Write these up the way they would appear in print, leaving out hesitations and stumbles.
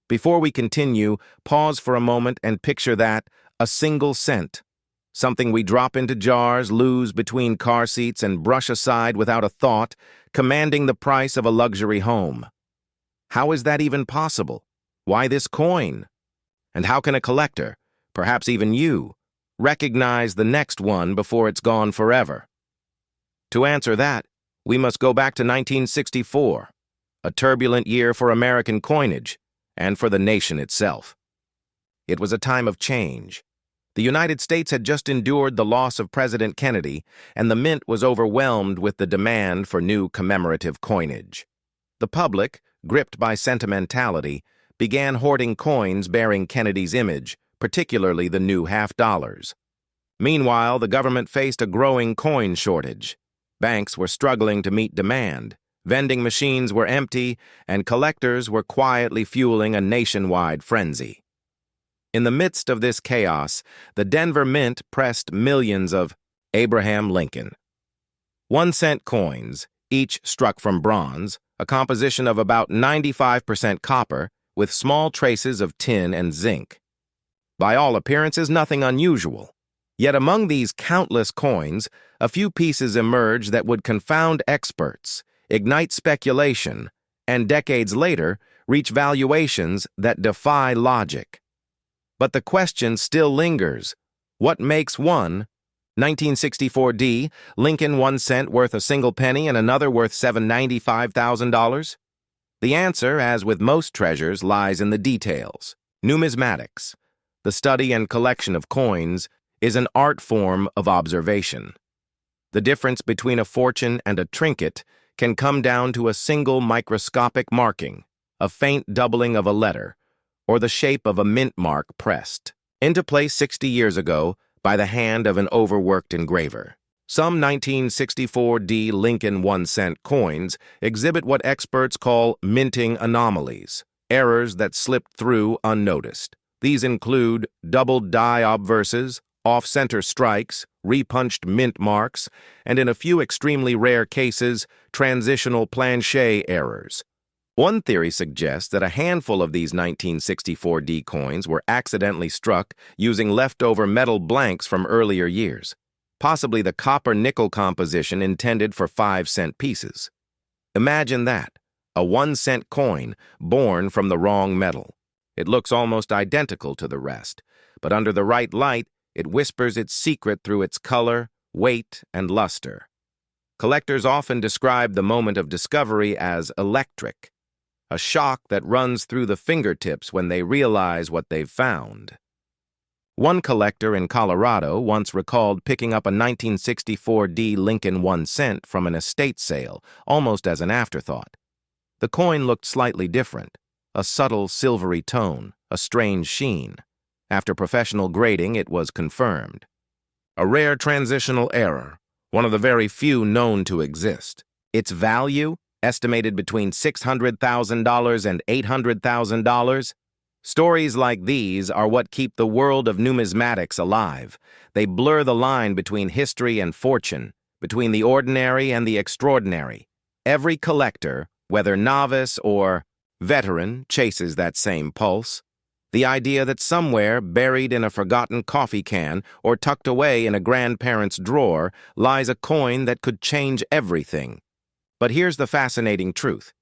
Before we continue, pause for a moment and picture that, a single cent. Something we drop into jars, lose between car seats, and brush aside without a thought, commanding the price of a luxury home. How is that even possible? Why this coin? And how can a collector, perhaps even you, recognize the next one before it's gone forever? To answer that, we must go back to 1964, a turbulent year for American coinage and for the nation itself. It was a time of change. The United States had just endured the loss of President Kennedy, and the mint was overwhelmed with the demand for new commemorative coinage. The public, gripped by sentimentality, began hoarding coins bearing Kennedy's image, particularly the new half-dollars. Meanwhile, the government faced a growing coin shortage. Banks were struggling to meet demand, vending machines were empty, and collectors were quietly fueling a nationwide frenzy. In the midst of this chaos, the Denver Mint pressed millions of Abraham Lincoln 1-cent coins, each struck from bronze, a composition of about 95% copper, with small traces of tin and zinc. By all appearances, nothing unusual. Yet among these countless coins, a few pieces emerged that would confound experts, ignite speculation, and decades later, reach valuations that defy logic. But the question still lingers. What makes one, 1964 Lincoln 1 cent worth a single penny and another worth $795,000? The answer, as with most treasures, lies in the details. Numismatics, the study and collection of coins, is an art form of observation. The difference between a fortune and a trinket can come down to a single microscopic marking, a faint doubling of a letter, or the shape of a mint mark pressed into place 60 years ago by the hand of an overworked engraver. Some 1964 Lincoln 1-cent coins exhibit what experts call minting anomalies, errors that slipped through unnoticed. These include doubled die obverses, off-center strikes, repunched mint marks, and in a few extremely rare cases, transitional planchet errors. One theory suggests that a handful of these 1964 coins were accidentally struck using leftover metal blanks from earlier years, possibly the copper-nickel composition intended for 5-cent pieces. Imagine that, a 1-cent coin born from the wrong metal. It looks almost identical to the rest, but under the right light, it whispers its secret through its color, weight, and luster. Collectors often describe the moment of discovery as electric, a shock that runs through the fingertips when they realize what they've found. One collector in Colorado once recalled picking up a 1964 Lincoln 1 cent from an estate sale, almost as an afterthought. The coin looked slightly different, a subtle silvery tone, a strange sheen. After professional grading, it was confirmed. A rare transitional error, one of the very few known to exist. Its value, estimated between $600,000 and $800,000. Stories like these are what keep the world of numismatics alive. They blur the line between history and fortune, between the ordinary and the extraordinary. Every collector, whether novice or veteran, chases that same pulse. The idea that somewhere, buried in a forgotten coffee can or tucked away in a grandparent's drawer, lies a coin that could change everything. But here's the fascinating truth.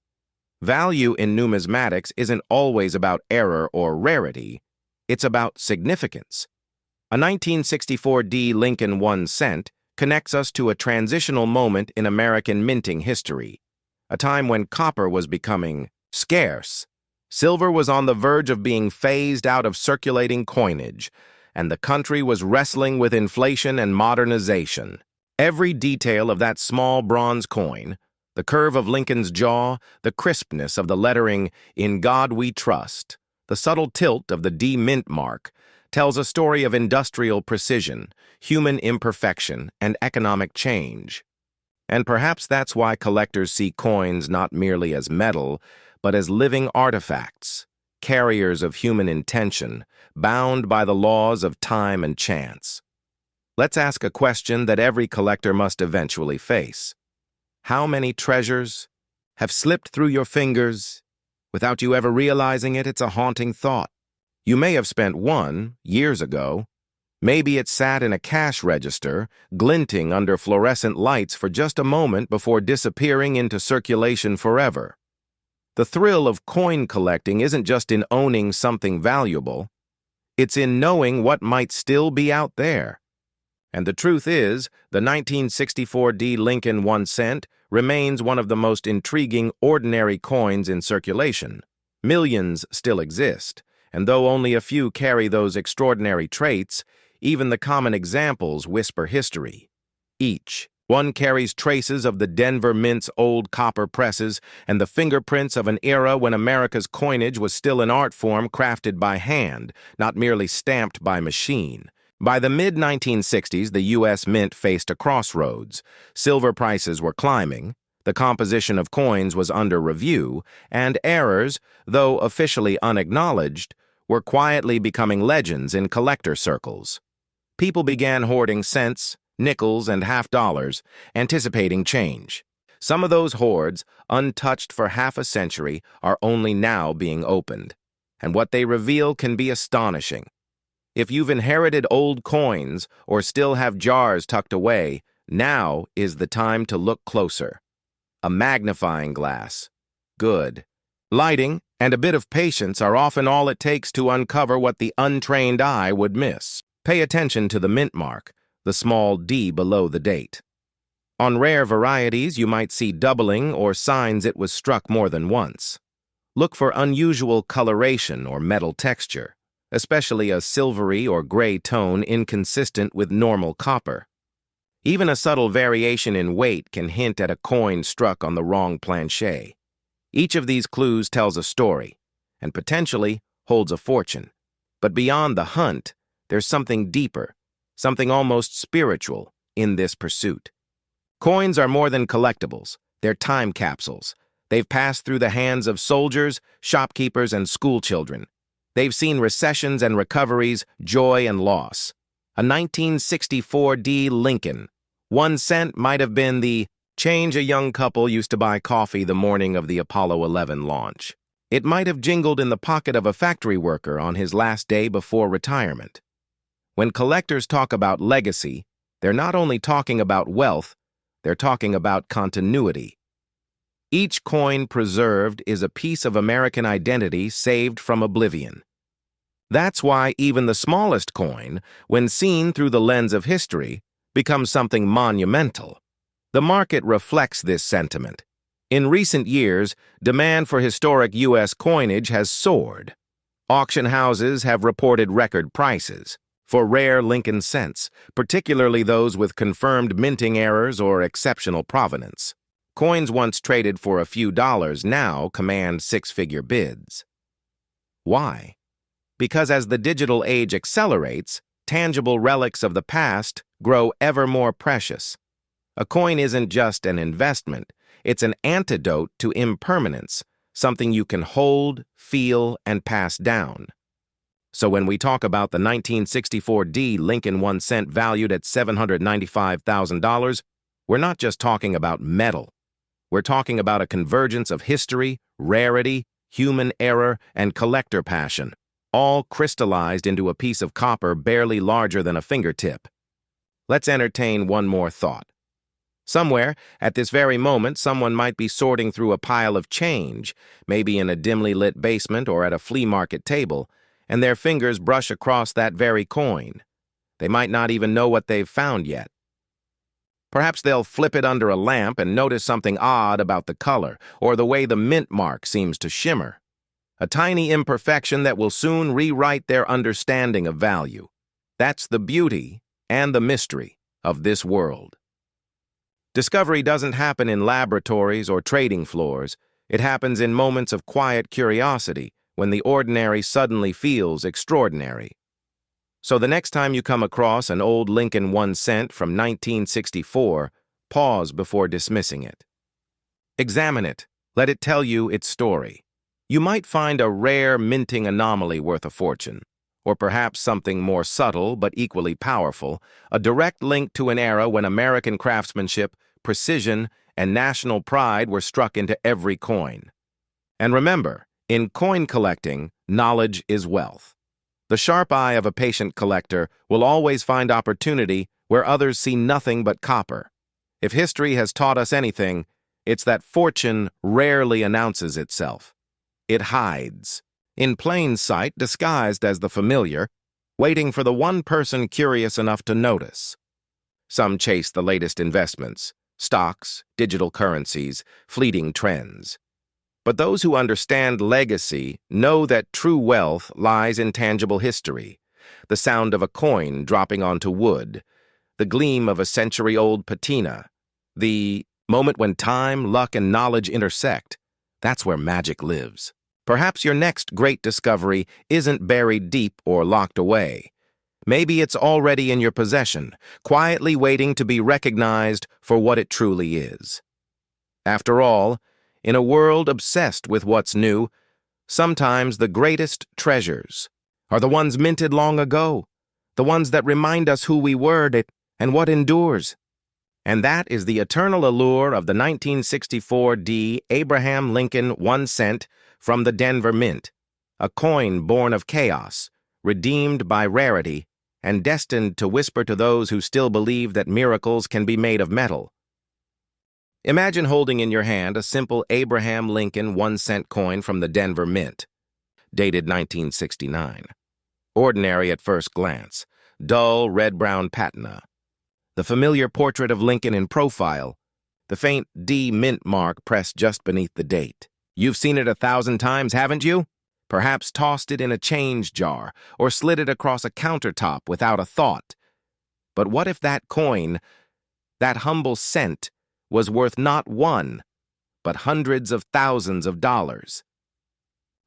Value in numismatics isn't always about error or rarity. It's about significance. A 1964 Lincoln 1 cent connects us to a transitional moment in American minting history, a time when copper was becoming scarce. Silver was on the verge of being phased out of circulating coinage, and the country was wrestling with inflation and modernization. Every detail of that small bronze coin, the curve of Lincoln's jaw, the crispness of the lettering, "In God We Trust," the subtle tilt of the D mint mark, tells a story of industrial precision, human imperfection, and economic change. And perhaps that's why collectors see coins not merely as metal, but as living artifacts, carriers of human intention, bound by the laws of time and chance. Let's ask a question that every collector must eventually face. How many treasures have slipped through your fingers Without you ever realizing it, it's a haunting thought. You may have spent one years ago. Maybe it sat in a cash register, glinting under fluorescent lights for just a moment before disappearing into circulation forever. The thrill of coin collecting isn't just in owning something valuable. It's in knowing what might still be out there. And the truth is, the 1964 D Lincoln 1 cent remains one of the most intriguing ordinary coins in circulation. Millions still exist, and though only a few carry those extraordinary traits, even the common examples whisper history. Each one carries traces of the Denver Mint's old copper presses and the fingerprints of an era when America's coinage was still an art form crafted by hand, not merely stamped by machine. By the mid-1960s, the U.S. Mint faced a crossroads. Silver prices were climbing, the composition of coins was under review, and errors, though officially unacknowledged, were quietly becoming legends in collector circles. People began hoarding cents, nickels, and half-dollars, anticipating change. Some of those hoards, untouched for half a century, are only now being opened, and what they reveal can be astonishing. If you've inherited old coins or still have jars tucked away, now is the time to look closer. A magnifying glass. Good. Lighting and a bit of patience are often all it takes to uncover what the untrained eye would miss. Pay attention to the mint mark, the small D below the date. On rare varieties, you might see doubling or signs it was struck more than once. Look for unusual coloration or metal texture, especially a silvery or gray tone inconsistent with normal copper. Even a subtle variation in weight can hint at a coin struck on the wrong planchet. Each of these clues tells a story, and potentially holds a fortune. But beyond the hunt, there's something deeper, something almost spiritual, in this pursuit. Coins are more than collectibles. They're time capsules. They've passed through the hands of soldiers, shopkeepers, and schoolchildren. They've seen recessions and recoveries, joy and loss. A 1964 D Lincoln 1 cent might have been the change a young couple used to buy coffee the morning of the Apollo 11 launch. It might have jingled in the pocket of a factory worker on his last day before retirement. When collectors talk about legacy, they're not only talking about wealth, they're talking about continuity. Each coin preserved is a piece of American identity saved from oblivion. That's why even the smallest coin, when seen through the lens of history, becomes something monumental. The market reflects this sentiment. In recent years, demand for historic U.S. coinage has soared. Auction houses have reported record prices for rare Lincoln cents, particularly those with confirmed minting errors or exceptional provenance. Coins once traded for a few dollars now command six-figure bids. Why? Because as the digital age accelerates, tangible relics of the past grow ever more precious. A coin isn't just an investment, it's an antidote to impermanence, something you can hold, feel, and pass down. So when we talk about the 1964 D Lincoln 1 cent valued at $795,000, we're not just talking about metal. We're talking about a convergence of history, rarity, human error, and collector passion, all crystallized into a piece of copper barely larger than a fingertip. Let's entertain one more thought. Somewhere, at this very moment, someone might be sorting through a pile of change, maybe in a dimly lit basement or at a flea market table, and their fingers brush across that very coin. They might not even know what they've found yet. Perhaps they'll flip it under a lamp and notice something odd about the color or the way the mint mark seems to shimmer. A tiny imperfection that will soon rewrite their understanding of value. That's the beauty and the mystery of this world. Discovery doesn't happen in laboratories or trading floors. It happens in moments of quiet curiosity, when the ordinary suddenly feels extraordinary. So the next time you come across an old Lincoln 1 cent from 1964, pause before dismissing it. Examine it. Let it tell you its story. You might find a rare minting anomaly worth a fortune, or perhaps something more subtle but equally powerful, a direct link to an era when American craftsmanship, precision, and national pride were struck into every coin. And remember, In coin collecting, knowledge is wealth. The sharp eye of a patient collector will always find opportunity where others see nothing but copper. If history has taught us anything, it's that fortune rarely announces itself. It hides, in plain sight, disguised as the familiar, waiting for the one person curious enough to notice. Some chase the latest investments, stocks, digital currencies, fleeting trends. But those who understand legacy know that true wealth lies in tangible history, the sound of a coin dropping onto wood, the gleam of a century-old patina, the moment when time, luck, and knowledge intersect. That's where magic lives. Perhaps your next great discovery isn't buried deep or locked away. Maybe it's already in your possession, quietly waiting to be recognized for what it truly is. After all, in a world obsessed with what's new, sometimes the greatest treasures are the ones minted long ago, the ones that remind us who we were and what endures. And that is the eternal allure of the 1964 Abraham Lincoln 1 cent from the Denver Mint, a coin born of chaos, redeemed by rarity, and destined to whisper to those who still believe that miracles can be made of metal. Imagine holding in your hand a simple Abraham Lincoln 1 cent coin from the Denver Mint, dated 1969. Ordinary at first glance, dull red-brown patina. The familiar portrait of Lincoln in profile, the faint D mint mark pressed just beneath the date. You've seen it 1,000 times, haven't you? Perhaps tossed it in a change jar or slid it across a countertop without a thought. But what if that coin, that humble cent, was worth not one, but hundreds of thousands of dollars?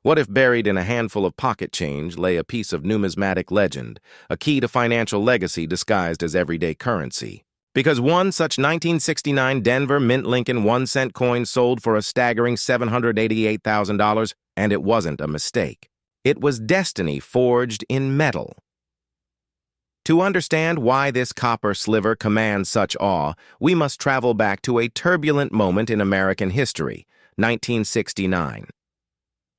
What if buried in a handful of pocket change lay a piece of numismatic legend, a key to financial legacy disguised as everyday currency? Because one such 1969 Denver Mint Lincoln 1 cent coin sold for a staggering $788,000, and it wasn't a mistake. It was destiny forged in metal. To understand why this copper sliver commands such awe, we must travel back to a turbulent moment in American history, 1969.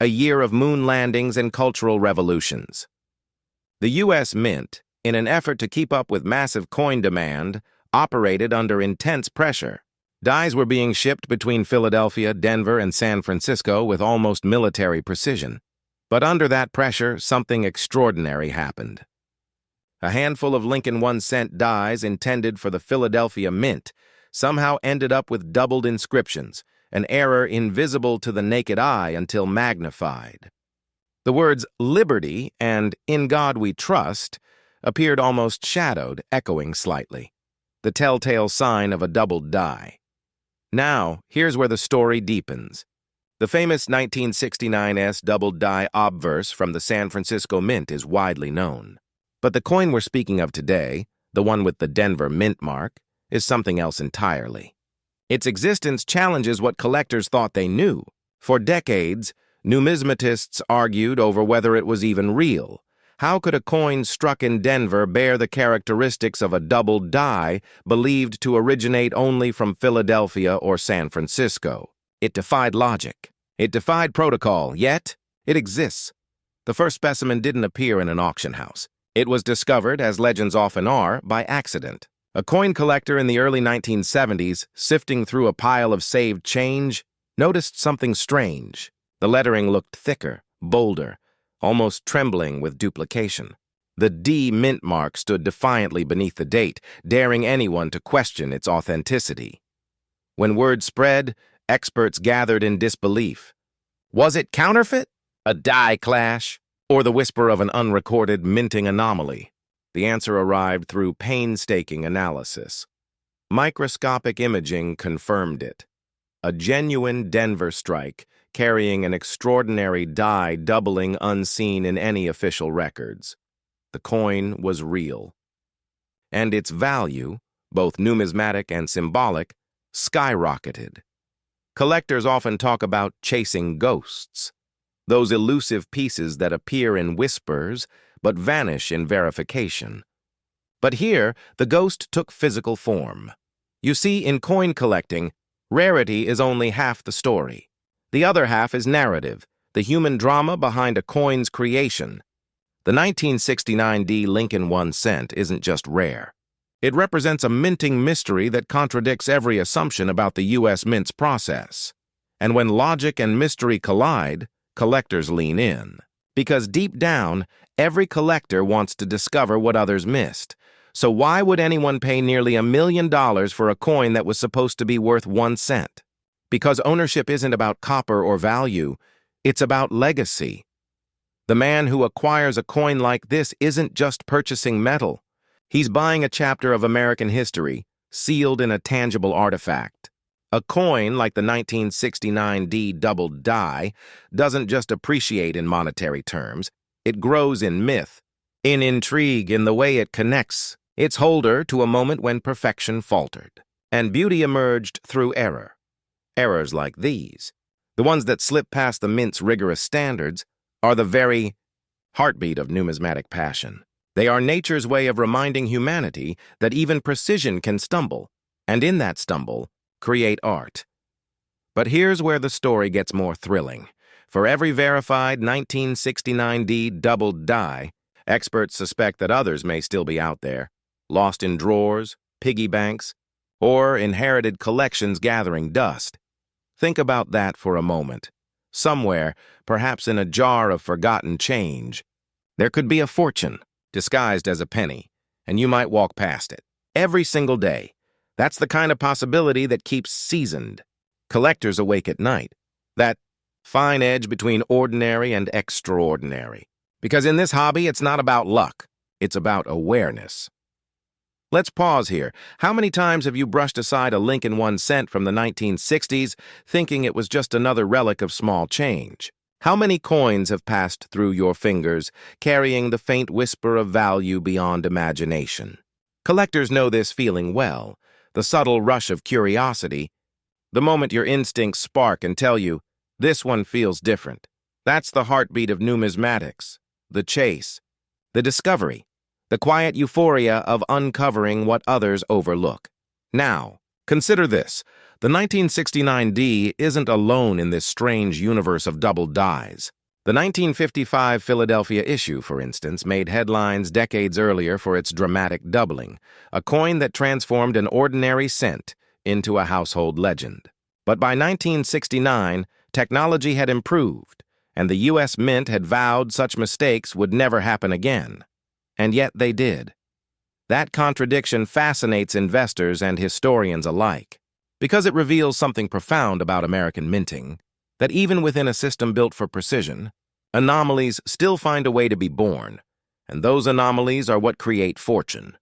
A year of moon landings and cultural revolutions. The U.S. Mint, in an effort to keep up with massive coin demand, operated under intense pressure. Dies were being shipped between Philadelphia, Denver, and San Francisco with almost military precision. But under that pressure, something extraordinary happened. A handful of Lincoln 1 cent dies intended for the Philadelphia Mint somehow ended up with doubled inscriptions, an error invisible to the naked eye until magnified. The words "Liberty" and "In God We Trust" appeared almost shadowed, echoing slightly, the telltale sign of a doubled die. Now, here's where the story deepens. The famous 1969 doubled die obverse from the San Francisco Mint is widely known. But the coin we're speaking of today, the one with the Denver Mint mark, is something else entirely. Its existence challenges what collectors thought they knew. For decades, numismatists argued over whether it was even real. How could a coin struck in Denver bear the characteristics of a doubled die believed to originate only from Philadelphia or San Francisco? It defied logic. It defied protocol, yet it exists. The first specimen didn't appear in an auction house. It was discovered, as legends often are, by accident. A coin collector in the early 1970s, sifting through a pile of saved change, noticed something strange. The lettering looked thicker, bolder, almost trembling with duplication. The D mint mark stood defiantly beneath the date, daring anyone to question its authenticity. When word spread, experts gathered in disbelief. Was it counterfeit? A die clash? Or the whisper of an unrecorded minting anomaly? The answer arrived through painstaking analysis. Microscopic imaging confirmed it. A genuine Denver strike, carrying an extraordinary die doubling unseen in any official records. The coin was real. And its value, both numismatic and symbolic, skyrocketed. Collectors often talk about chasing ghosts, those elusive pieces that appear in whispers but vanish in verification. But here, the ghost took physical form. You see, in coin collecting, rarity is only half the story. The other half is narrative, the human drama behind a coin's creation. The 1969 Lincoln 1 cent isn't just rare. It represents a minting mystery that contradicts every assumption about the U.S. mint's process. And when logic and mystery collide, collectors lean in. Because deep down, every collector wants to discover what others missed. So why would anyone pay nearly $1 million for a coin that was supposed to be worth 1 cent? Because ownership isn't about copper or value, it's about legacy. The man who acquires a coin like this isn't just purchasing metal. He's buying a chapter of American history, sealed in a tangible artifact. A coin like the 1969 double die doesn't just appreciate in monetary terms, it grows in myth, in intrigue, in the way it connects its holder to a moment when perfection faltered, and beauty emerged through error. Errors like these, the ones that slip past the mint's rigorous standards, are the very heartbeat of numismatic passion. They are nature's way of reminding humanity that even precision can stumble, and in that stumble, create art. But here's where the story gets more thrilling. For every verified 1969 double die, experts suspect that others may still be out there, lost in drawers, piggy banks, or inherited collections gathering dust. Think about that for a moment. Somewhere, perhaps in a jar of forgotten change, there could be a fortune disguised as a penny, and you might walk past it every single day. That's the kind of possibility that keeps seasoned collectors awake at night, that fine edge between ordinary and extraordinary. Because in this hobby, it's not about luck, it's about awareness. Let's pause here. How many times have you brushed aside a Lincoln 1 cent from the 1960s, thinking it was just another relic of small change? How many coins have passed through your fingers, carrying the faint whisper of value beyond imagination? Collectors know this feeling well, the subtle rush of curiosity, the moment your instincts spark and tell you, this one feels different. That's the heartbeat of numismatics, the chase, the discovery, the quiet euphoria of uncovering what others overlook. Now, consider this. The 1969 isn't alone in this strange universe of double dies. The 1955 Philadelphia issue, for instance, made headlines decades earlier for its dramatic doubling, a coin that transformed an ordinary cent into a household legend. But by 1969, technology had improved, and the U.S. Mint had vowed such mistakes would never happen again. And yet they did. That contradiction fascinates investors and historians alike, because it reveals something profound about American minting, that even within a system built for precision, anomalies still find a way to be born, and those anomalies are what create fortune.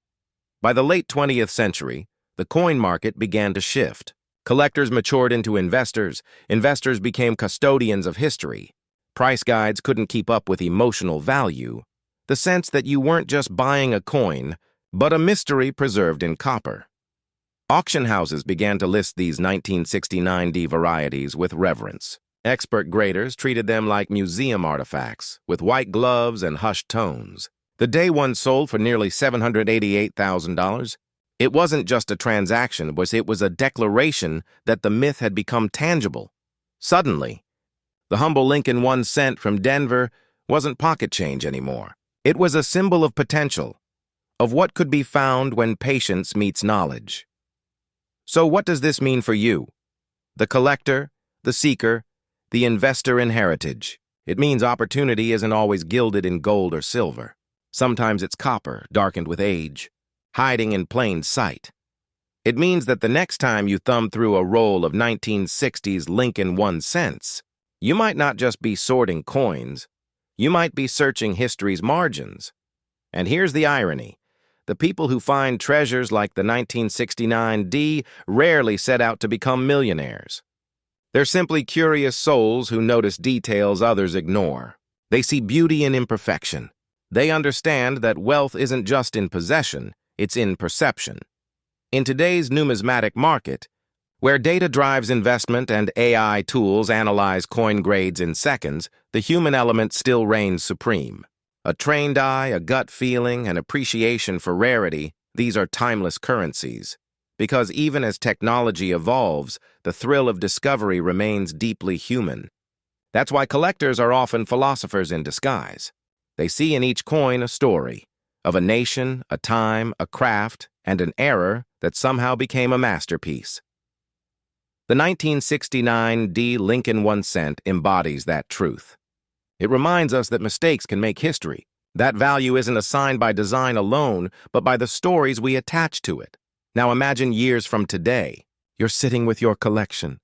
By the late 20th century, the coin market began to shift. Collectors matured into investors, investors became custodians of history. Price guides couldn't keep up with emotional value, the sense that you weren't just buying a coin, but a mystery preserved in copper. Auction houses began to list these 1969 varieties with reverence. Expert graders treated them like museum artifacts, with white gloves and hushed tones. The day one sold for nearly $788,000. It wasn't just a transaction, it was a declaration that the myth had become tangible. Suddenly, the humble Lincoln 1 cent from Denver wasn't pocket change anymore. It was a symbol of potential, of what could be found when patience meets knowledge. So what does this mean for you? The collector, the seeker, the investor in heritage. It means opportunity isn't always gilded in gold or silver. Sometimes it's copper, darkened with age, hiding in plain sight. It means that the next time you thumb through a roll of 1960s Lincoln 1 cents, you might not just be sorting coins, you might be searching history's margins. And here's the irony. The people who find treasures like the 1969 rarely set out to become millionaires. They're simply curious souls who notice details others ignore. They see beauty in imperfection. They understand that wealth isn't just in possession, it's in perception. In today's numismatic market, where data drives investment and AI tools analyze coin grades in seconds, the human element still reigns supreme. A trained eye, a gut feeling, an appreciation for rarity, these are timeless currencies. Because even as technology evolves, the thrill of discovery remains deeply human. That's why collectors are often philosophers in disguise. They see in each coin a story of a nation, a time, a craft, and an error that somehow became a masterpiece. The 1969 D. Lincoln 1 cent embodies that truth. It reminds us that mistakes can make history. That value isn't assigned by design alone, but by the stories we attach to it. Now imagine years from today. You're sitting with your collection,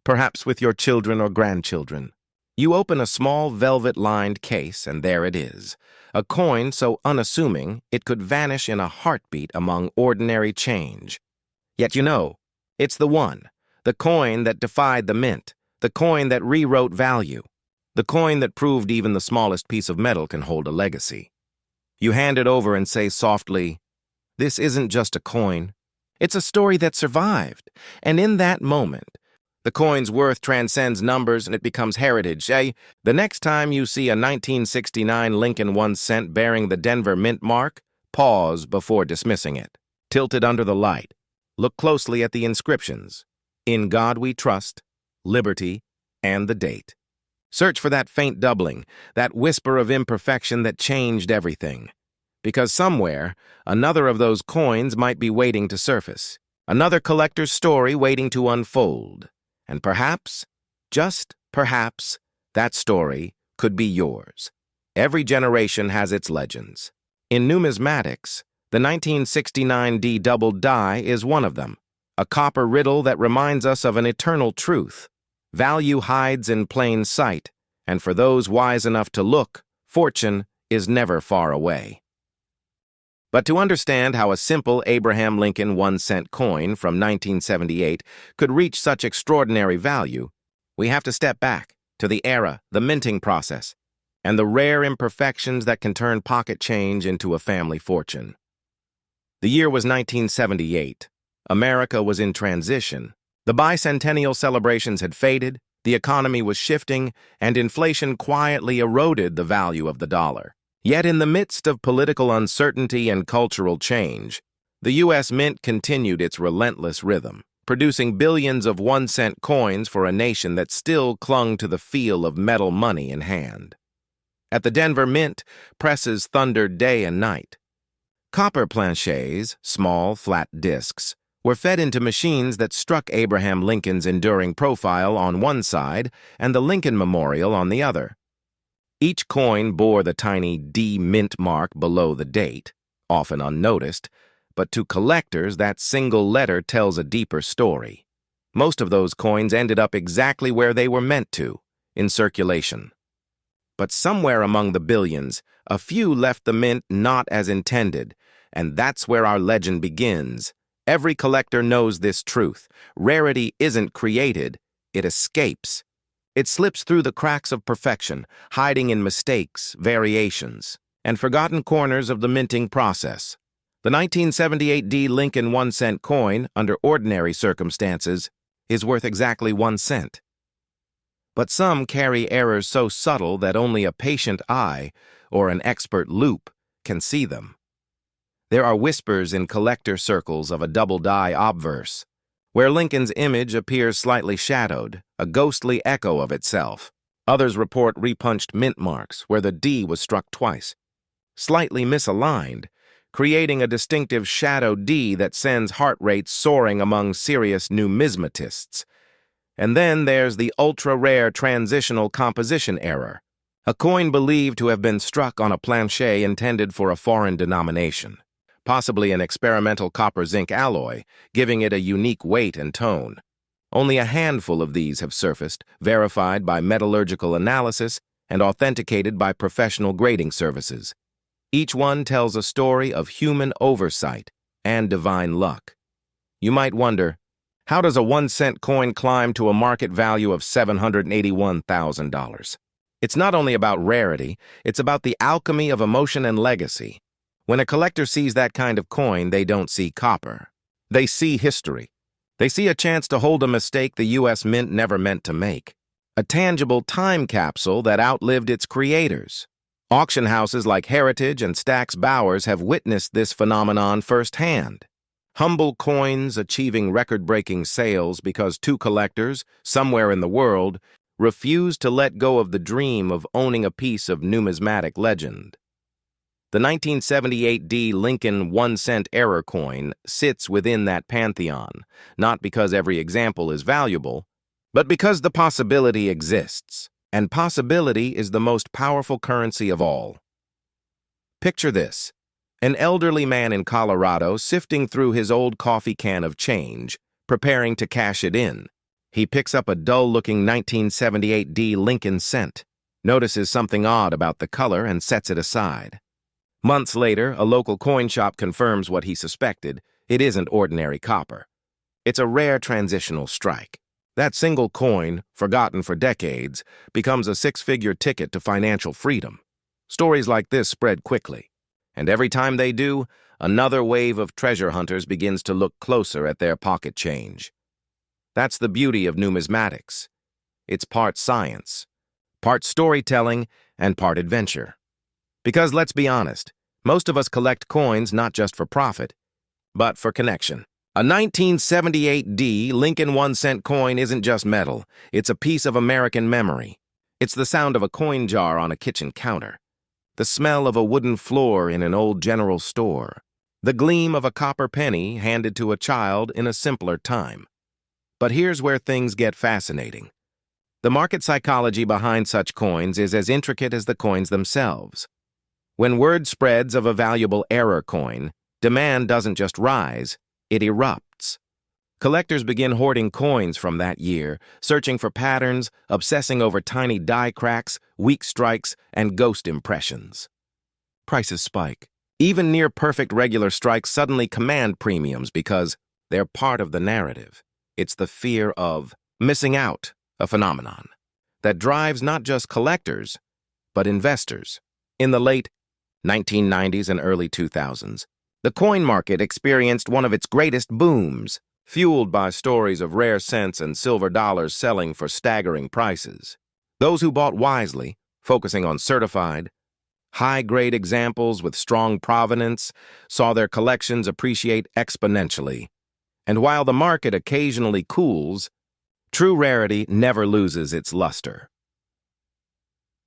perhaps with your children or grandchildren. You open a small velvet-lined case, and there it is, a coin so unassuming it could vanish in a heartbeat among ordinary change. Yet you know, it's the one, the coin that defied the mint, the coin that rewrote value, the coin that proved even the smallest piece of metal can hold a legacy. You hand it over and say softly, "This isn't just a coin. It's a story that survived." And in that moment, the coin's worth transcends numbers and it becomes heritage. The next time you see a 1969 Lincoln 1 cent bearing the Denver Mint mark, pause before dismissing it. Tilt it under the light. Look closely at the inscriptions. "In God we trust," "Liberty," and the date. Search for that faint doubling, that whisper of imperfection that changed everything. Because somewhere, another of those coins might be waiting to surface. Another collector's story waiting to unfold. And perhaps, just perhaps, that story could be yours. Every generation has its legends. In numismatics, the 1969 D double die is one of them, a copper riddle that reminds us of an eternal truth. Value hides in plain sight, and for those wise enough to look, fortune is never far away. But to understand how a simple Abraham Lincoln 1 cent coin from 1978 could reach such extraordinary value, we have to step back to the era, the minting process, and the rare imperfections that can turn pocket change into a family fortune. The year was 1978. America was in transition. The bicentennial celebrations had faded, the economy was shifting, and inflation quietly eroded the value of the dollar. Yet in the midst of political uncertainty and cultural change, the U.S. Mint continued its relentless rhythm, producing billions of 1 cent coins for a nation that still clung to the feel of metal money in hand. At the Denver Mint, presses thundered day and night. Copper planchets, small, flat discs, were fed into machines that struck Abraham Lincoln's enduring profile on one side and the Lincoln Memorial on the other. Each coin bore the tiny D mint mark below the date, often unnoticed, but to collectors that single letter tells a deeper story. Most of those coins ended up exactly where they were meant to, in circulation. But somewhere among the billions, a few left the mint not as intended, and that's where our legend begins. Every collector knows this truth. Rarity isn't created, it escapes. It slips through the cracks of perfection, hiding in mistakes, variations, and forgotten corners of the minting process. The 1978 D Lincoln 1 cent coin, under ordinary circumstances, is worth exactly 1 cent. But some carry errors so subtle that only a patient eye or an expert loupe can see them. There are whispers in collector circles of a double die obverse, where Lincoln's image appears slightly shadowed, a ghostly echo of itself. Others report repunched mint marks where the D was struck twice, slightly misaligned, creating a distinctive shadow D that sends heart rates soaring among serious numismatists. And then there's the ultra-rare transitional composition error, a coin believed to have been struck on a planchet intended for a foreign denomination, possibly an experimental copper-zinc alloy, giving it a unique weight and tone. Only a handful of these have surfaced, verified by metallurgical analysis and authenticated by professional grading services. Each one tells a story of human oversight and divine luck. You might wonder, how does a 1 cent coin climb to a market value of $781,000? It's not only about rarity, it's about the alchemy of emotion and legacy. When a collector sees that kind of coin, they don't see copper. They see history. They see a chance to hold a mistake the U.S. Mint never meant to make. A tangible time capsule that outlived its creators. Auction houses like Heritage and Stack's Bowers have witnessed this phenomenon firsthand. Humble coins achieving record-breaking sales because two collectors, somewhere in the world, refuse to let go of the dream of owning a piece of numismatic legend. The 1978 D Lincoln 1-cent error coin sits within that pantheon, not because every example is valuable, but because the possibility exists, and possibility is the most powerful currency of all. Picture this: an elderly man in Colorado sifting through his old coffee can of change, preparing to cash it in. He picks up a dull-looking 1978 D Lincoln cent, notices something odd about the color, and sets it aside. Months later, a local coin shop confirms what he suspected. It isn't ordinary copper. It's a rare transitional strike. That single coin, forgotten for decades, becomes a six-figure ticket to financial freedom. Stories like this spread quickly, and every time they do, another wave of treasure hunters begins to look closer at their pocket change. That's the beauty of numismatics. It's part science, part storytelling, and part adventure. Because let's be honest, most of us collect coins not just for profit, but for connection. A 1978 D Lincoln 1-cent coin isn't just metal, it's a piece of American memory. It's the sound of a coin jar on a kitchen counter, the smell of a wooden floor in an old general store, the gleam of a copper penny handed to a child in a simpler time. But here's where things get fascinating. The market psychology behind such coins is as intricate as the coins themselves. When word spreads of a valuable error coin, demand doesn't just rise, it erupts. Collectors begin hoarding coins from that year, searching for patterns, obsessing over tiny die cracks, weak strikes, and ghost impressions. Prices spike. Even near-perfect regular strikes suddenly command premiums because they're part of the narrative. It's the fear of missing out, a phenomenon that drives not just collectors, but investors. In the late 1990s and early 2000s, the coin market experienced one of its greatest booms, fueled by stories of rare cents and silver dollars selling for staggering prices. Those who bought wisely, focusing on certified, high-grade examples with strong provenance, saw their collections appreciate exponentially. And while the market occasionally cools, true rarity never loses its luster.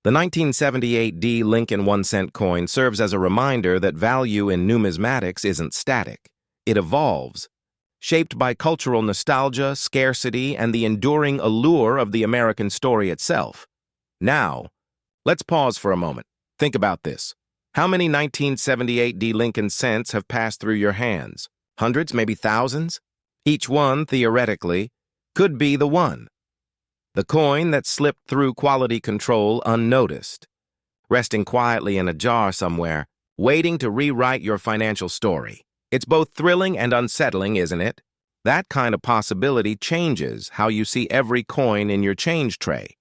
The 1978 D Lincoln 1-cent coin serves as a reminder that value in numismatics isn't static. It evolves, shaped by cultural nostalgia, scarcity, and the enduring allure of the American story itself. Now, let's pause for a moment. Think about this. How many 1978 D Lincoln cents have passed through your hands? Hundreds, maybe thousands? Each one, theoretically, could be the one. The coin that slipped through quality control unnoticed, resting quietly in a jar somewhere, waiting to rewrite your financial story. It's both thrilling and unsettling, isn't it? That kind of possibility changes how you see every coin in your change tray.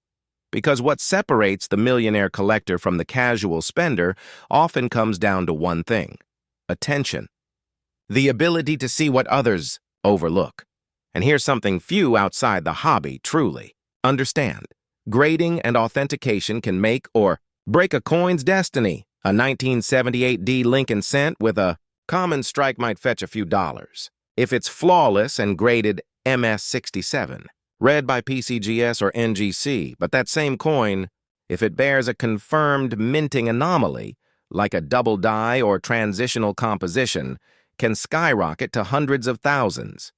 Because what separates the millionaire collector from the casual spender often comes down to one thing: attention. The ability to see what others overlook. And here's something few outside the hobby truly understand. Grading and authentication can make or break a coin's destiny. A 1978 D Lincoln cent with a common strike might fetch a few dollars. If it's flawless and graded MS-67, read by PCGS or NGC, but that same coin, if it bears a confirmed minting anomaly, like a double die or transitional composition, can skyrocket to hundreds of thousands.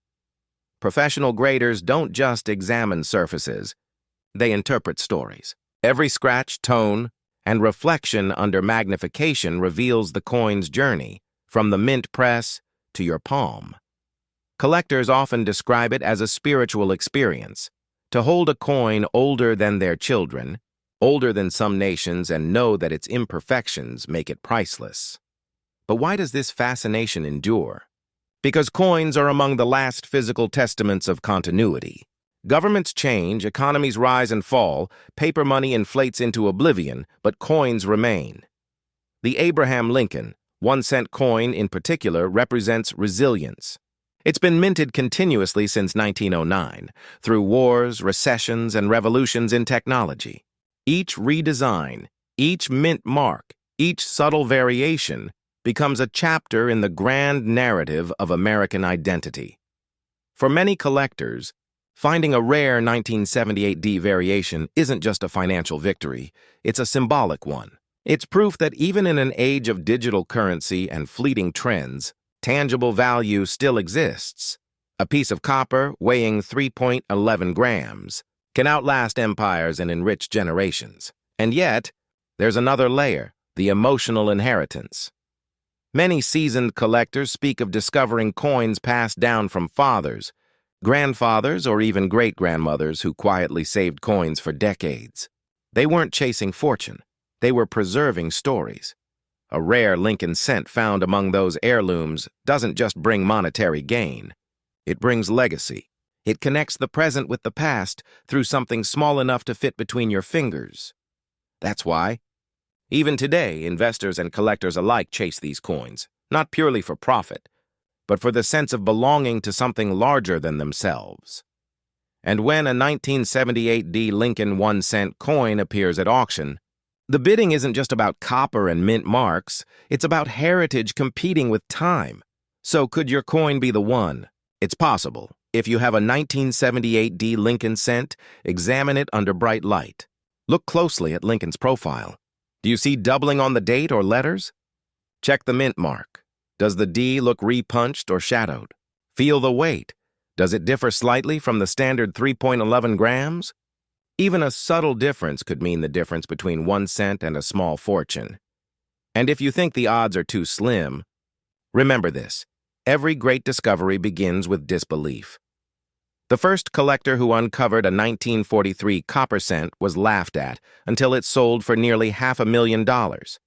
Professional graders don't just examine surfaces, they interpret stories. Every scratch, tone, and reflection under magnification reveals the coin's journey, from the mint press to your palm. Collectors often describe it as a spiritual experience. To hold a coin older than their children, older than some nations, and know that its imperfections make it priceless. But why does this fascination endure? Because coins are among the last physical testaments of continuity. Governments change, economies rise and fall, paper money inflates into oblivion, but coins remain. The Abraham Lincoln 1-cent coin in particular represents resilience. It's been minted continuously since 1909, through wars, recessions, and revolutions in technology. Each redesign, each mint mark, each subtle variation becomes a chapter in the grand narrative of American identity. For many collectors, Finding a rare 1978D variation isn't just a financial victory, it's a symbolic one. It's proof that even in an age of digital currency and fleeting trends, tangible value still exists. A piece of copper weighing 3.11 grams can outlast empires and enrich generations. And yet, there's another layer, the emotional inheritance. Many seasoned collectors speak of discovering coins passed down from fathers, grandfathers, or even great-grandmothers who quietly saved coins for decades. They weren't chasing fortune. They were preserving stories. A rare Lincoln cent found among those heirlooms doesn't just bring monetary gain. It brings legacy. It connects the present with the past through something small enough to fit between your fingers. That's why, even today, investors and collectors alike chase these coins, not purely for profit, but for the sense of belonging to something larger than themselves. And when a 1978D Lincoln 1-cent coin appears at auction, the bidding isn't just about copper and mint marks, it's about heritage competing with time. So could your coin be the one? It's possible. If you have a 1978D Lincoln cent, examine it under bright light. Look closely at Lincoln's profile. Do you see doubling on the date or letters? Check the mint mark. Does the D look repunched or shadowed? Feel the weight. Does it differ slightly from the standard 3.11 grams? Even a subtle difference could mean the difference between 1 cent and a small fortune. And if you think the odds are too slim, remember this. Every great discovery begins with disbelief. The first collector who uncovered a 1943 copper cent was laughed at until it sold for nearly $500,000.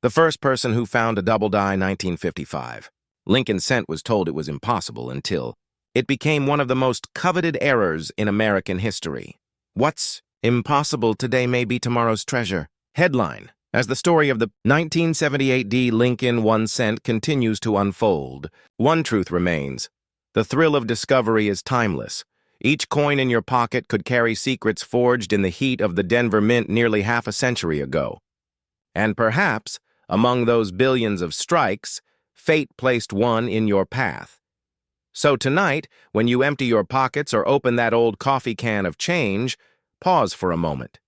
The first person who found a double-die 1955. Lincoln cent was told it was impossible until it became one of the most coveted errors in American history. What's impossible today may be tomorrow's treasure. Headline: as the story of the 1978D Lincoln 1 cent continues to unfold, one truth remains. The thrill of discovery is timeless. Each coin in your pocket could carry secrets forged in the heat of the Denver Mint nearly half a century ago. And perhaps, among those billions of strikes, fate placed one in your path. So tonight, when you empty your pockets or open that old coffee can of change, pause for a moment.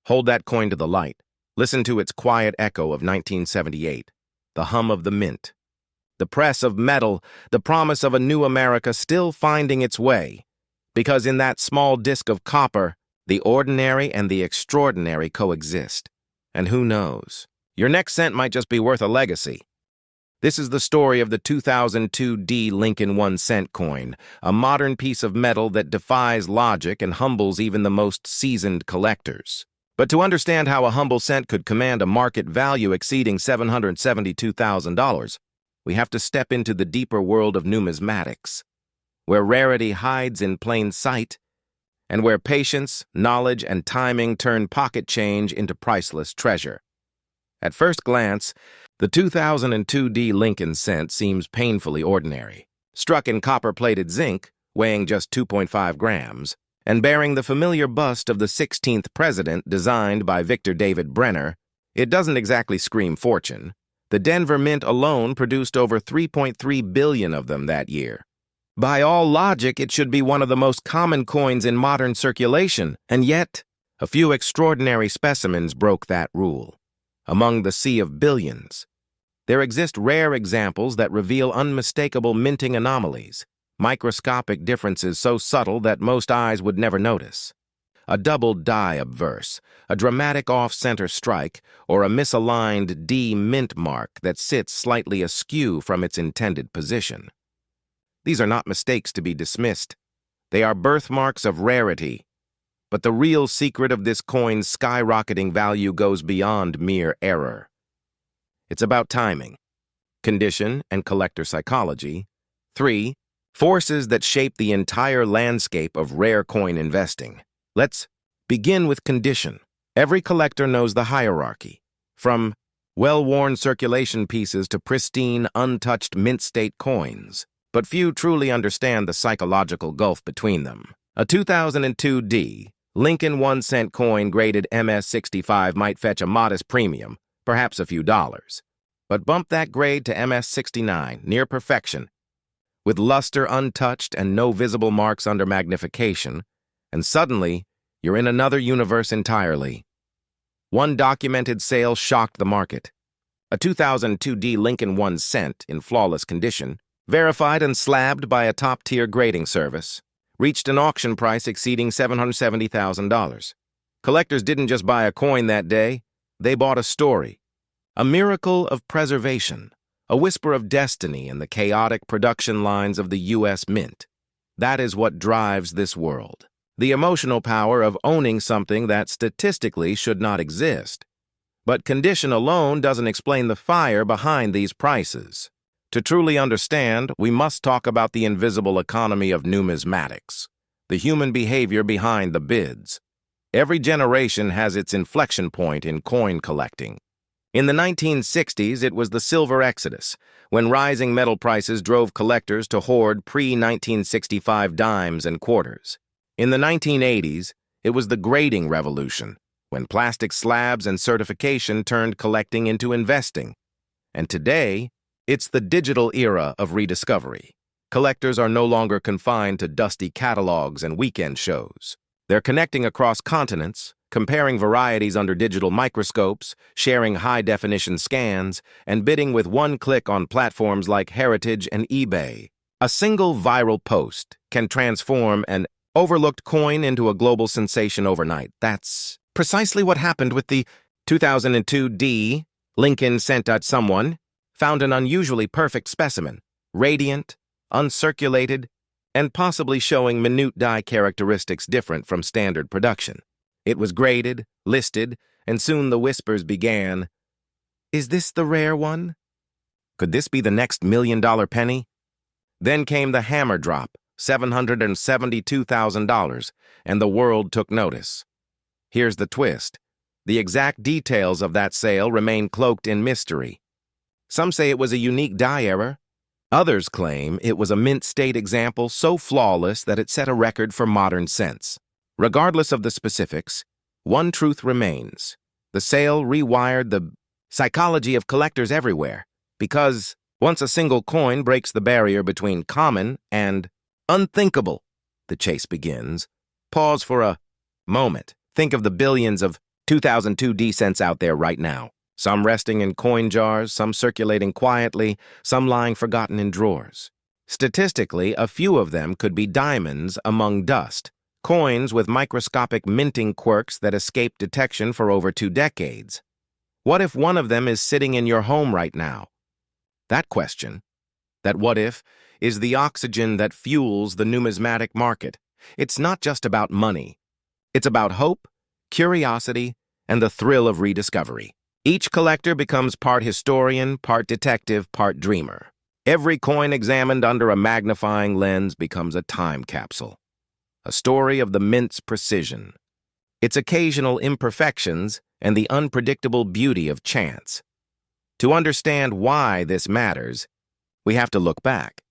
Hold that coin to the light. Listen to its quiet echo of 1978, the hum of the mint, the press of metal, the promise of a new America still finding its way. Because in that small disk of copper, the ordinary and the extraordinary coexist. And who knows? Your next cent might just be worth a legacy. This is the story of the 2002D Lincoln 1 cent coin, a modern piece of metal that defies logic and humbles even the most seasoned collectors. But to understand how a humble cent could command a market value exceeding $772,000, we have to step into the deeper world of numismatics, where rarity hides in plain sight, and where patience, knowledge, and timing turn pocket change into priceless treasure. At first glance, the 2002D Lincoln cent seems painfully ordinary. Struck in copper-plated zinc, weighing just 2.5 grams, and bearing the familiar bust of the 16th president designed by Victor David Brenner, it doesn't exactly scream fortune. The Denver Mint alone produced over 3.3 billion of them that year. By all logic, it should be one of the most common coins in modern circulation, and yet, a few extraordinary specimens broke that rule. Among the sea of billions, there exist rare examples that reveal unmistakable minting anomalies, microscopic differences so subtle that most eyes would never notice. A doubled die obverse, a dramatic off-center strike, or a misaligned D mint mark that sits slightly askew from its intended position. These are not mistakes to be dismissed. They are birthmarks of rarity. But the real secret of this coin's skyrocketing value goes beyond mere error. It's about timing, condition, and collector psychology. 3. Forces that shape the entire landscape of rare coin investing. Let's begin with condition. Every collector knows the hierarchy, from well-worn circulation pieces to pristine, untouched mint-state coins, but few truly understand the psychological gulf between them. A 2002D Lincoln 1 cent coin graded MS-65 might fetch a modest premium, perhaps a few dollars. But bump that grade to MS-69, near perfection, with luster untouched and no visible marks under magnification, and suddenly, you're in another universe entirely. One documented sale shocked the market. A 2002 Lincoln 1 cent in flawless condition, verified and slabbed by a top-tier grading service, reached an auction price exceeding $770,000. Collectors didn't just buy a coin that day, they bought a story. A miracle of preservation, a whisper of destiny in the chaotic production lines of the U.S. Mint. That is what drives this world. The emotional power of owning something that statistically should not exist. But condition alone doesn't explain the fire behind these prices. To truly understand, we must talk about the invisible economy of numismatics, the human behavior behind the bids. Every generation has its inflection point in coin collecting. In the 1960s, it was the silver exodus, when rising metal prices drove collectors to hoard pre-1965 dimes and quarters. In the 1980s, it was the grading revolution, when plastic slabs and certification turned collecting into investing. And today, it's the digital era of rediscovery. Collectors are no longer confined to dusty catalogs and weekend shows. They're connecting across continents, comparing varieties under digital microscopes, sharing high-definition scans, and bidding with one click on platforms like Heritage and eBay. A single viral post can transform an overlooked coin into a global sensation overnight. That's precisely what happened with the 2002 Lincoln cent. Someone found an unusually perfect specimen, radiant, uncirculated, and possibly showing minute die characteristics different from standard production. It was graded, listed, and soon the whispers began. Is this the rare one? Could this be the next $1,000,000 penny? Then came the hammer drop, $772,000, and the world took notice. Here's the twist. The exact details of that sale remain cloaked in mystery. Some say it was a unique die error. Others claim it was a mint state example so flawless that it set a record for modern cents. Regardless of the specifics, one truth remains. The sale rewired the psychology of collectors everywhere, because once a single coin breaks the barrier between common and unthinkable, the chase begins. Pause for a moment. Think of the billions of 2002 cents out there right now. Some resting in coin jars, some circulating quietly, some lying forgotten in drawers. Statistically, a few of them could be diamonds among dust, coins with microscopic minting quirks that escaped detection for over 2 decades. What if one of them is sitting in your home right now? That question, that what if, is the oxygen that fuels the numismatic market. It's not just about money. It's about hope, curiosity, and the thrill of rediscovery. Each collector becomes part historian, part detective, part dreamer. Every coin examined under a magnifying lens becomes a time capsule, a story of the mint's precision, its occasional imperfections, and the unpredictable beauty of chance. To understand why this matters, we have to look back.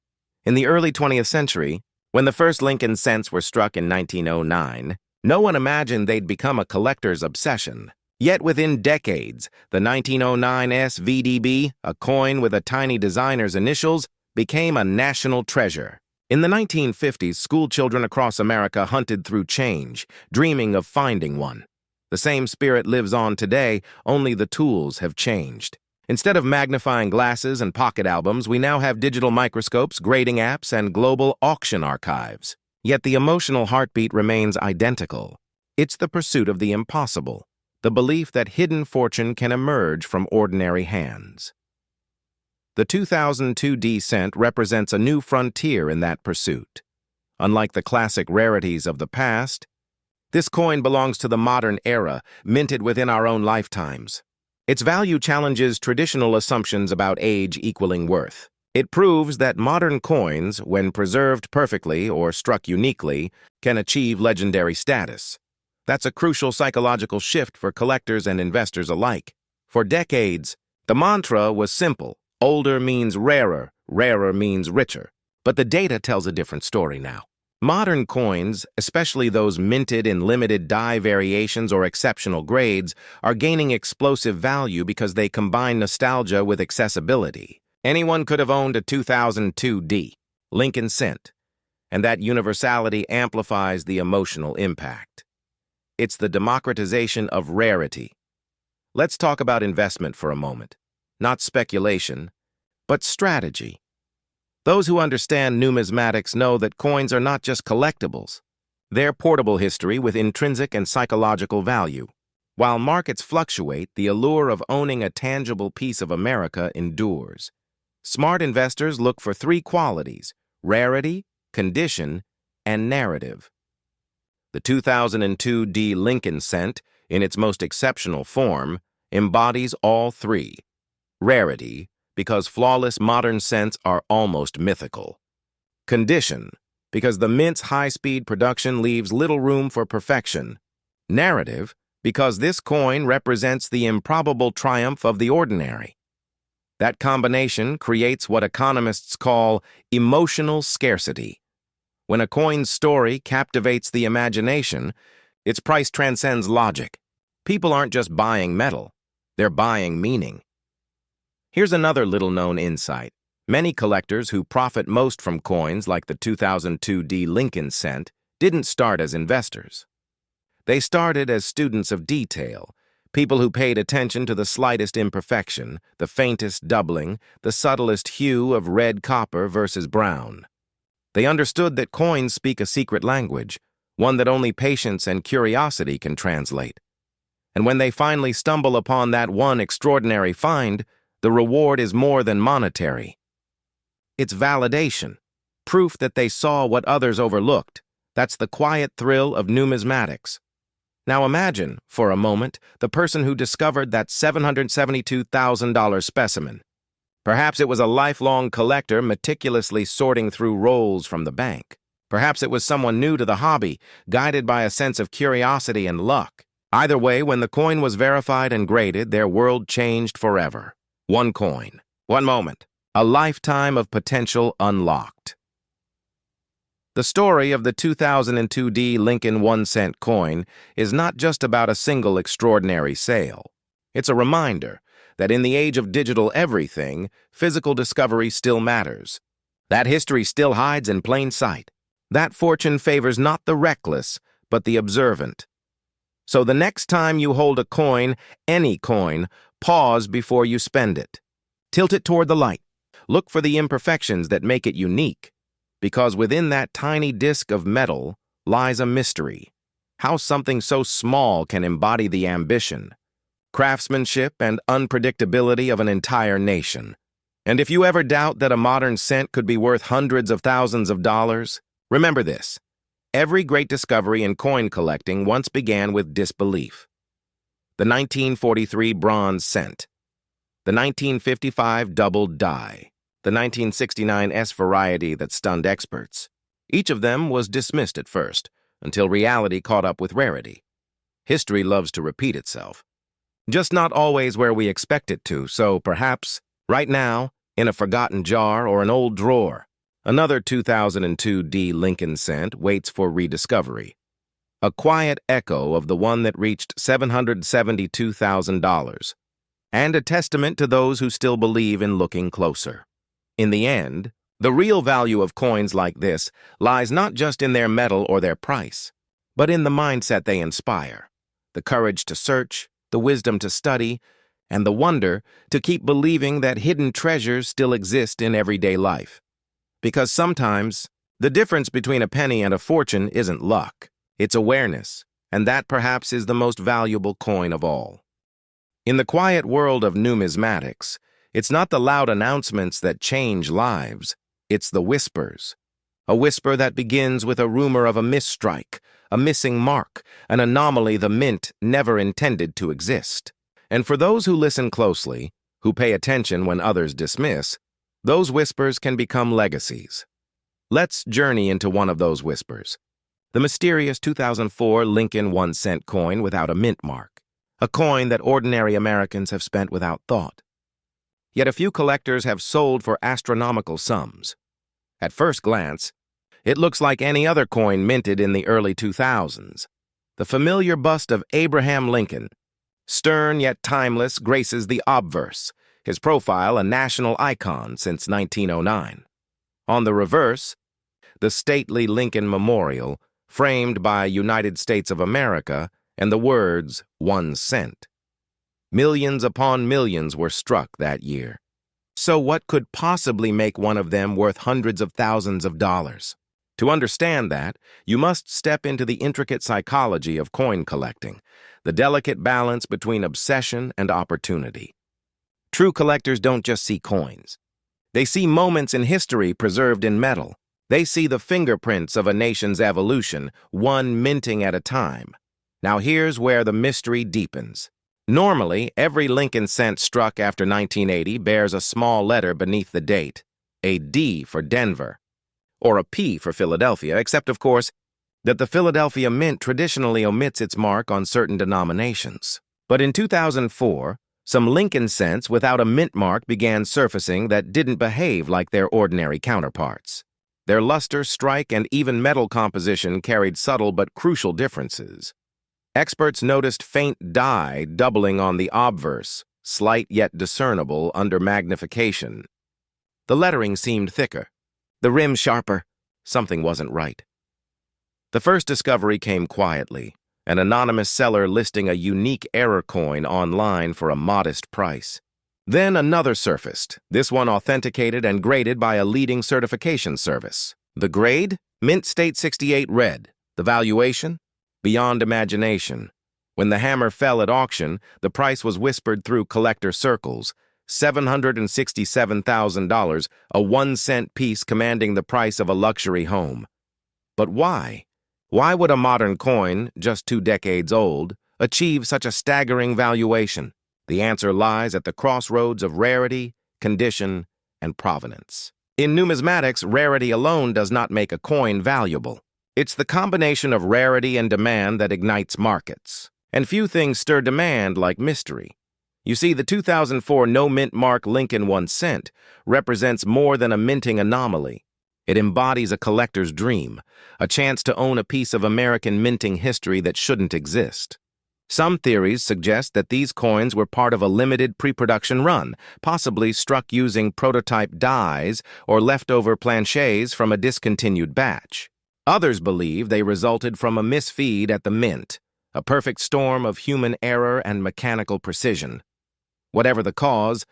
In the early 20th century, when the first Lincoln cents were struck in 1909, no one imagined they'd become a collector's obsession. Yet within decades, the 1909 SVDB, a coin with a tiny designer's initials, became a national treasure. In the 1950s, schoolchildren across America hunted through change, dreaming of finding one. The same spirit lives on today, only the tools have changed. Instead of magnifying glasses and pocket albums, we now have digital microscopes, grading apps, and global auction archives. Yet the emotional heartbeat remains identical. It's the pursuit of the impossible, the belief that hidden fortune can emerge from ordinary hands. The 2002 cent represents a new frontier in that pursuit. Unlike the classic rarities of the past, this coin belongs to the modern era, minted within our own lifetimes. Its value challenges traditional assumptions about age equaling worth. It proves that modern coins, when preserved perfectly or struck uniquely, can achieve legendary status. That's a crucial psychological shift for collectors and investors alike. For decades, the mantra was simple. Older means rarer, rarer means richer. But the data tells a different story now. Modern coins, especially those minted in limited die variations or exceptional grades, are gaining explosive value because they combine nostalgia with accessibility. Anyone could have owned a 2002. Lincoln cent, and that universality amplifies the emotional impact. It's the democratization of rarity. Let's talk about investment for a moment. Not speculation, but strategy. Those who understand numismatics know that coins are not just collectibles. They're portable history with intrinsic and psychological value. While markets fluctuate, the allure of owning a tangible piece of America endures. Smart investors look for three qualities: rarity, condition, and narrative. The 2002 D. Lincoln cent, in its most exceptional form, embodies all three. Rarity, because flawless modern cents are almost mythical. Condition, because the mint's high-speed production leaves little room for perfection. Narrative, because this coin represents the improbable triumph of the ordinary. That combination creates what economists call emotional scarcity. When a coin's story captivates the imagination, its price transcends logic. People aren't just buying metal, they're buying meaning. Here's another little-known insight. Many collectors who profit most from coins like the 2002 D. Lincoln cent didn't start as investors. They started as students of detail, people who paid attention to the slightest imperfection, the faintest doubling, the subtlest hue of red copper versus brown. They understood that coins speak a secret language, one that only patience and curiosity can translate. And when they finally stumble upon that one extraordinary find, the reward is more than monetary. It's validation, proof that they saw what others overlooked. That's the quiet thrill of numismatics. Now imagine, for a moment, the person who discovered that $772,000 specimen. Perhaps it was a lifelong collector meticulously sorting through rolls from the bank. Perhaps it was someone new to the hobby, guided by a sense of curiosity and luck. Either way, when the coin was verified and graded, their world changed forever. One coin, one moment, a lifetime of potential unlocked. The story of the 2002 D. Lincoln 1-cent coin is not just about a single extraordinary sale. It's a reminder that in the age of digital everything, physical discovery still matters. That history still hides in plain sight. That fortune favors not the reckless, but the observant. So the next time you hold a coin, any coin, pause before you spend it. Tilt it toward the light. Look for the imperfections that make it unique. Because within that tiny disk of metal lies a mystery. How something so small can embody the ambition, craftsmanship, and unpredictability of an entire nation. And if you ever doubt that a modern cent could be worth hundreds of thousands of dollars, remember this. Every great discovery in coin collecting once began with disbelief. The 1943 bronze cent, the 1955 double die, the 1969 S variety that stunned experts. Each of them was dismissed at first, until reality caught up with rarity. History loves to repeat itself. Just not always where we expect it to, so perhaps, right now, in a forgotten jar or an old drawer, another 2002 D. Lincoln cent waits for rediscovery. A quiet echo of the one that reached $772,000, and a testament to those who still believe in looking closer. In the end, the real value of coins like this lies not just in their metal or their price, but in the mindset they inspire, the courage to search, the wisdom to study, and the wonder to keep believing that hidden treasures still exist in everyday life. Because sometimes, the difference between a penny and a fortune isn't luck, it's awareness, and that perhaps is the most valuable coin of all. In the quiet world of numismatics, it's not the loud announcements that change lives, it's the whispers. A whisper that begins with a rumor of a misstrike, a missing mark, an anomaly the mint never intended to exist. And for those who listen closely, who pay attention when others dismiss, those whispers can become legacies. Let's journey into one of those whispers. The mysterious 2004 Lincoln 1-cent coin without a mint mark, a coin that ordinary Americans have spent without thought. Yet a few collectors have sold for astronomical sums. At first glance, it looks like any other coin minted in the early 2000s. The familiar bust of Abraham Lincoln, stern yet timeless, graces the obverse, his profile a national icon since 1909. On the reverse, the stately Lincoln Memorial, framed by United States of America, and the words, 1 cent. Millions upon millions were struck that year. So what could possibly make one of them worth hundreds of thousands of dollars? To understand that, you must step into the intricate psychology of coin collecting, the delicate balance between obsession and opportunity. True collectors don't just see coins. They see moments in history preserved in metal. They see the fingerprints of a nation's evolution, one minting at a time. Now here's where the mystery deepens. Normally, every Lincoln cent struck after 1980 bears a small letter beneath the date, a D for Denver, or a P for Philadelphia, except, of course, that the Philadelphia Mint traditionally omits its mark on certain denominations. But in 2004, some Lincoln cents without a mint mark began surfacing that didn't behave like their ordinary counterparts. Their luster, strike, and even metal composition carried subtle but crucial differences. Experts noticed faint dye doubling on the obverse, slight yet discernible under magnification. The lettering seemed thicker, the rim sharper. Something wasn't right. The first discovery came quietly, an anonymous seller listing a unique error coin online for a modest price. Then another surfaced, this one authenticated and graded by a leading certification service. The grade? Mint State 68 red. The valuation? Beyond imagination. When the hammer fell at auction, the price was whispered through collector circles. $767,000, a 1 cent piece commanding the price of a luxury home. But why? Why would a modern coin, just 2 decades old, achieve such a staggering valuation? The answer lies at the crossroads of rarity, condition, and provenance. In numismatics, rarity alone does not make a coin valuable. It's the combination of rarity and demand that ignites markets. And few things stir demand like mystery. You see, the 2004 no-mint mark Lincoln 1 cent represents more than a minting anomaly. It embodies a collector's dream, a chance to own a piece of American minting history that shouldn't exist. Some theories suggest that these coins were part of a limited pre-production run, possibly struck using prototype dies or leftover planchets from a discontinued batch. Others believe they resulted from a misfeed at the mint, a perfect storm of human error and mechanical precision. Whatever the cause,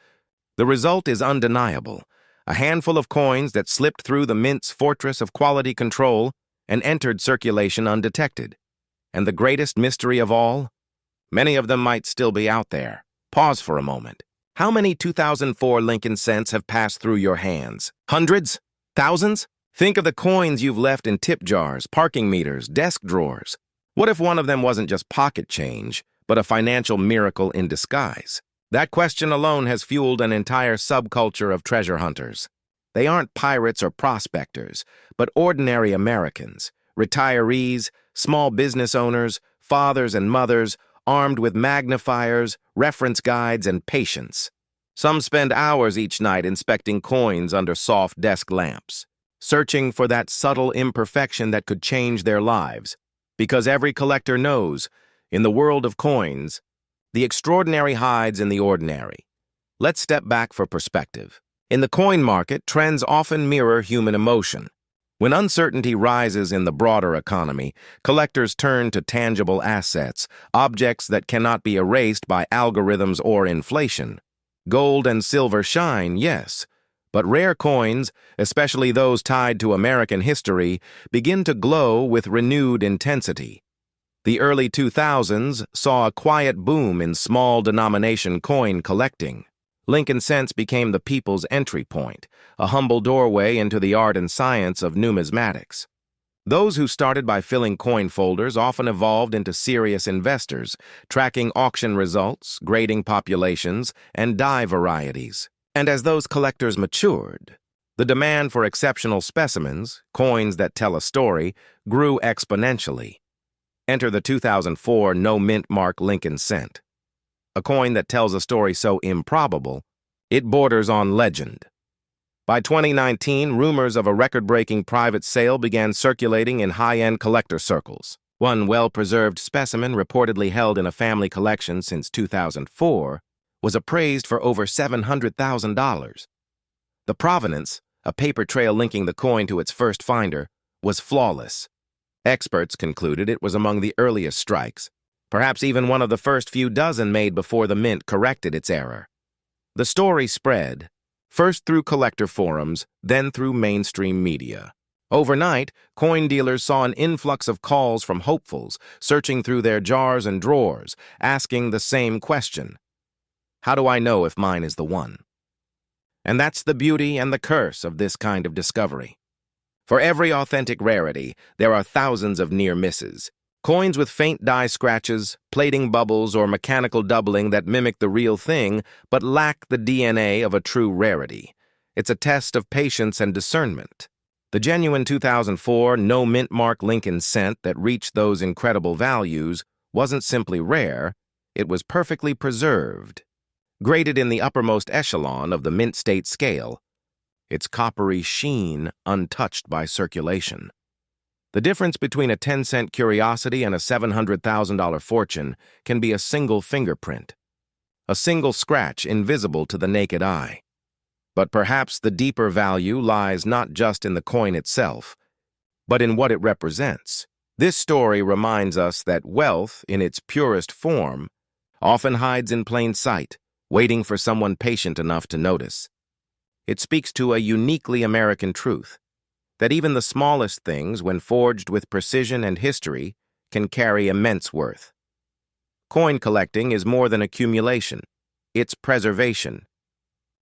the result is undeniable. A handful of coins that slipped through the mint's fortress of quality control and entered circulation undetected. And the greatest mystery of all? Many of them might still be out there. Pause for a moment. How many 2004 Lincoln cents have passed through your hands? Hundreds? Thousands? Think of the coins you've left in tip jars, parking meters, desk drawers. What if one of them wasn't just pocket change, but a financial miracle in disguise? That question alone has fueled an entire subculture of treasure hunters. They aren't pirates or prospectors, but ordinary Americans, retirees, small business owners, fathers and mothers, armed with magnifiers, reference guides, and patience. Some spend hours each night inspecting coins under soft desk lamps, searching for that subtle imperfection that could change their lives. Because every collector knows, in the world of coins, the extraordinary hides in the ordinary. Let's step back for perspective. In the coin market, trends often mirror human emotion. When uncertainty rises in the broader economy, collectors turn to tangible assets, objects that cannot be erased by algorithms or inflation. Gold and silver shine, yes, but rare coins, especially those tied to American history, begin to glow with renewed intensity. The early 2000s saw a quiet boom in small denomination coin collecting. Lincoln cents became the people's entry point, a humble doorway into the art and science of numismatics. Those who started by filling coin folders often evolved into serious investors, tracking auction results, grading populations, and die varieties. And as those collectors matured, the demand for exceptional specimens, coins that tell a story, grew exponentially. Enter the 2004 no-mint mark Lincoln cent, a coin that tells a story so improbable, it borders on legend. By 2019, rumors of a record-breaking private sale began circulating in high-end collector circles. One well-preserved specimen, reportedly held in a family collection since 2004, was appraised for over $700,000. The provenance, a paper trail linking the coin to its first finder, was flawless. Experts concluded it was among the earliest strikes, perhaps even one of the first few dozen made before the mint corrected its error. The story spread, first through collector forums, then through mainstream media. Overnight, coin dealers saw an influx of calls from hopefuls, searching through their jars and drawers, asking the same question: how do I know if mine is the one? And that's the beauty and the curse of this kind of discovery. For every authentic rarity, there are thousands of near misses. Coins with faint die scratches, plating bubbles, or mechanical doubling that mimic the real thing but lack the DNA of a true rarity. It's a test of patience and discernment. The genuine 2004 no mint mark Lincoln cent that reached those incredible values wasn't simply rare, it was perfectly preserved. Graded in the uppermost echelon of the mint state scale, its coppery sheen untouched by circulation. The difference between a 10-cent curiosity and a $700,000 fortune can be a single fingerprint, a single scratch invisible to the naked eye. But perhaps the deeper value lies not just in the coin itself, but in what it represents. This story reminds us that wealth, in its purest form, often hides in plain sight, waiting for someone patient enough to notice. It speaks to a uniquely American truth, that even the smallest things, when forged with precision and history, can carry immense worth. Coin collecting is more than accumulation, it's preservation.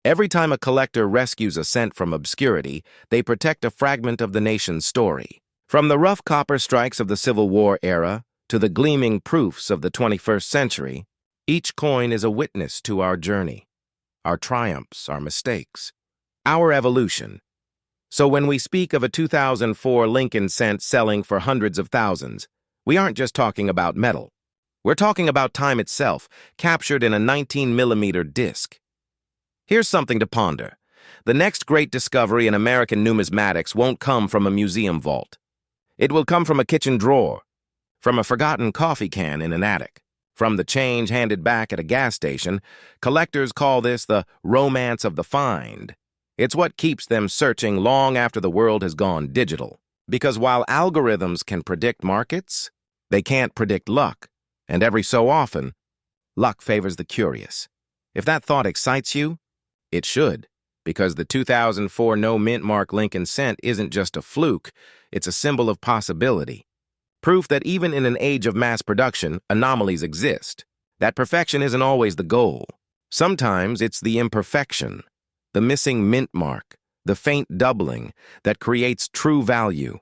Every time a collector rescues a cent from obscurity, they protect a fragment of the nation's story. From the rough copper strikes of the Civil War era to the gleaming proofs of the 21st century, each coin is a witness to our journey, our triumphs, our mistakes, our evolution. So when we speak of a 2004 Lincoln cent selling for hundreds of thousands, we aren't just talking about metal. We're talking about time itself, captured in a 19-millimeter disc. Here's something to ponder. The next great discovery in American numismatics won't come from a museum vault. It will come from a kitchen drawer, from a forgotten coffee can in an attic, from the change handed back at a gas station. Collectors call this the romance of the find. It's what keeps them searching long after the world has gone digital. Because while algorithms can predict markets, they can't predict luck. And every so often, luck favors the curious. If that thought excites you, it should, because the 2004 no mint mark Lincoln cent isn't just a fluke, it's a symbol of possibility. Proof that even in an age of mass production, anomalies exist. That perfection isn't always the goal. Sometimes it's the imperfection, the missing mint mark, the faint doubling that creates true value.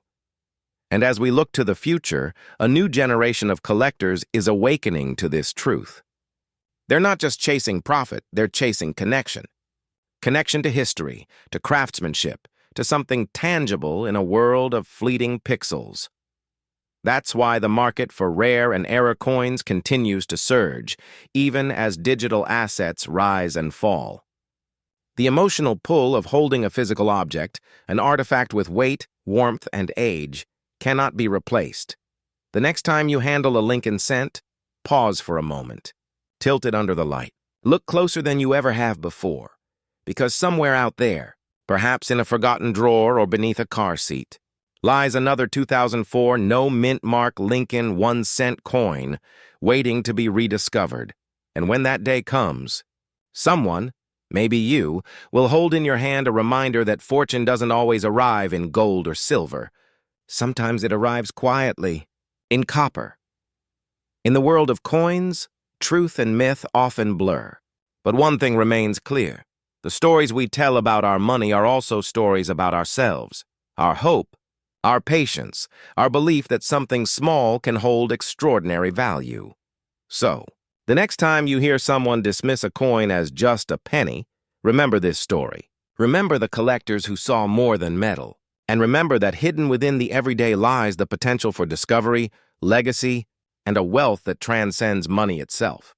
And as we look to the future, a new generation of collectors is awakening to this truth. They're not just chasing profit, they're chasing connection. Connection to history, to craftsmanship, to something tangible in a world of fleeting pixels. That's why the market for rare and error coins continues to surge, even as digital assets rise and fall. The emotional pull of holding a physical object, an artifact with weight, warmth, and age, cannot be replaced. The next time you handle a Lincoln cent, pause for a moment. Tilt it under the light. Look closer than you ever have before. Because somewhere out there, perhaps in a forgotten drawer or beneath a car seat, lies another 2004 no mint mark Lincoln 1-cent coin waiting to be rediscovered. And when that day comes, someone, maybe you, will hold in your hand a reminder that fortune doesn't always arrive in gold or silver. Sometimes it arrives quietly, in copper. In the world of coins, truth and myth often blur. But one thing remains clear. The stories we tell about our money are also stories about ourselves, our hope, our patience, our belief that something small can hold extraordinary value. So, the next time you hear someone dismiss a coin as just a penny, remember this story. Remember the collectors who saw more than metal. And remember that hidden within the everyday lies the potential for discovery, legacy, and a wealth that transcends money itself.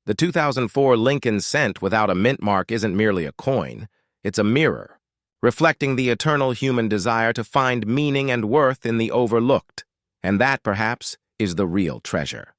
The 2004 Lincoln cent without a mint mark isn't merely a coin, it's a mirror, reflecting the eternal human desire to find meaning and worth in the overlooked. And that, perhaps, is the real treasure.